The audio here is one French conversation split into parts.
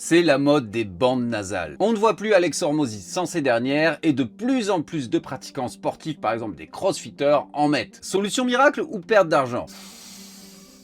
c'est la mode des bandes nasales. On ne voit plus Alex Hormozy sans ces dernières et de plus en plus de pratiquants sportifs, par exemple des crossfitters, en mettent. Solution miracle ou perte d'argent?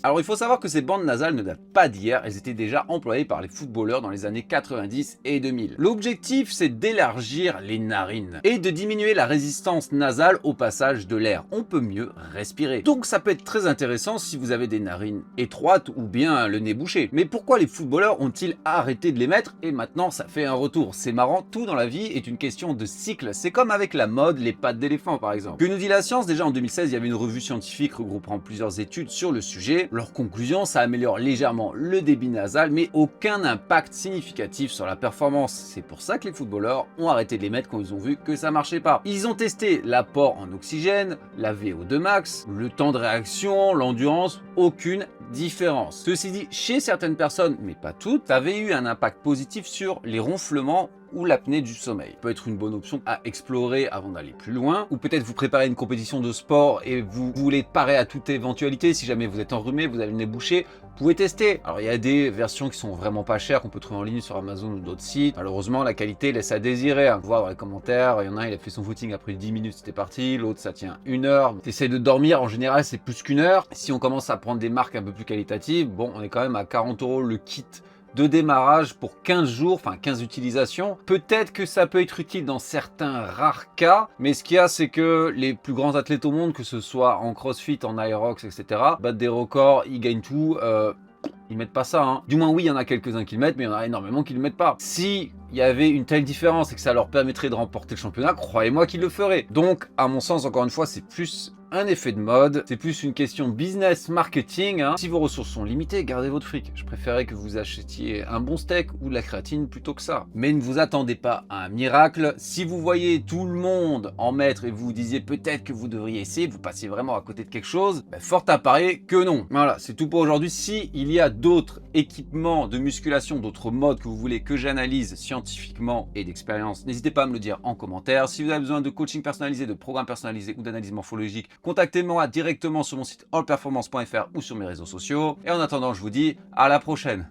Alors il faut savoir que ces bandes nasales ne datent pas d'hier, elles étaient déjà employées par les footballeurs dans les années 90 et 2000. L'objectif c'est d'élargir les narines et de diminuer la résistance nasale au passage de l'air. On peut mieux respirer. Donc ça peut être très intéressant si vous avez des narines étroites ou bien le nez bouché. Mais pourquoi les footballeurs ont-ils arrêté de les mettre et maintenant ça fait un retour? C'est marrant, tout dans la vie est une question de cycle. C'est comme avec la mode, les pattes d'éléphant par exemple. Que nous dit la science? Déjà en 2016, il y avait une revue scientifique regroupant plusieurs études sur le sujet. Leur conclusion, ça améliore légèrement le débit nasal, mais aucun impact significatif sur la performance. C'est pour ça que les footballeurs ont arrêté de les mettre quand ils ont vu que ça marchait pas. Ils ont testé l'apport en oxygène, la VO2 max, le temps de réaction, l'endurance, aucune différence. Ceci dit, chez certaines personnes, mais pas toutes, ça avait eu un impact positif sur les ronflements ou l'apnée du sommeil. Ça peut être une bonne option à explorer avant d'aller plus loin, ou peut-être vous préparez une compétition de sport et vous voulez parer à toute éventualité. Si jamais vous êtes enrhumé, vous avez le nez bouché, vous pouvez tester. Alors il y a des versions qui sont vraiment pas chères qu'on peut trouver en ligne sur Amazon ou d'autres sites. Malheureusement la qualité laisse à désirer, hein. Voir dans les commentaires, il y en a un il a fait son footing après 10 minutes c'était parti, l'autre ça tient 1 heure. T'essaies de dormir, en général c'est plus qu'1 heure. Si on commence à prendre des marques un peu plus qualitatives, bon on est quand même à 40 € le kit de démarrage pour 15 jours, enfin 15 utilisations. Peut-être que ça peut être utile dans certains rares cas, mais ce qu'il y a, c'est que les plus grands athlètes au monde, que ce soit en crossfit, en aerox, etc., battent des records, ils gagnent tout. Ils mettent pas ça, hein. Du moins oui, il y en a quelques-uns qui le mettent, mais il y en a énormément qui le mettent pas. Si il y avait une telle différence et que ça leur permettrait de remporter le championnat, croyez-moi qu'ils le feraient. Donc, à mon sens, encore une fois, c'est plus un effet de mode, c'est plus une question business marketing, hein. Si vos ressources sont limitées, gardez votre fric. Je préférais que vous achetiez un bon steak ou de la créatine plutôt que ça. Mais ne vous attendez pas à un miracle. Si vous voyez tout le monde en mettre et vous vous disiez peut-être que vous devriez essayer, vous passez vraiment à côté de quelque chose, fort à parier que non. Voilà, c'est tout pour aujourd'hui. Si il y a d'autres équipements de musculation, d'autres modes que vous voulez que j'analyse scientifiquement et d'expérience, n'hésitez pas à me le dire en commentaire. Si vous avez besoin de coaching personnalisé, de programmes personnalisés ou d'analyse morphologique, contactez-moi directement sur mon site allperformance.fr ou sur mes réseaux sociaux. Et en attendant, je vous dis à la prochaine.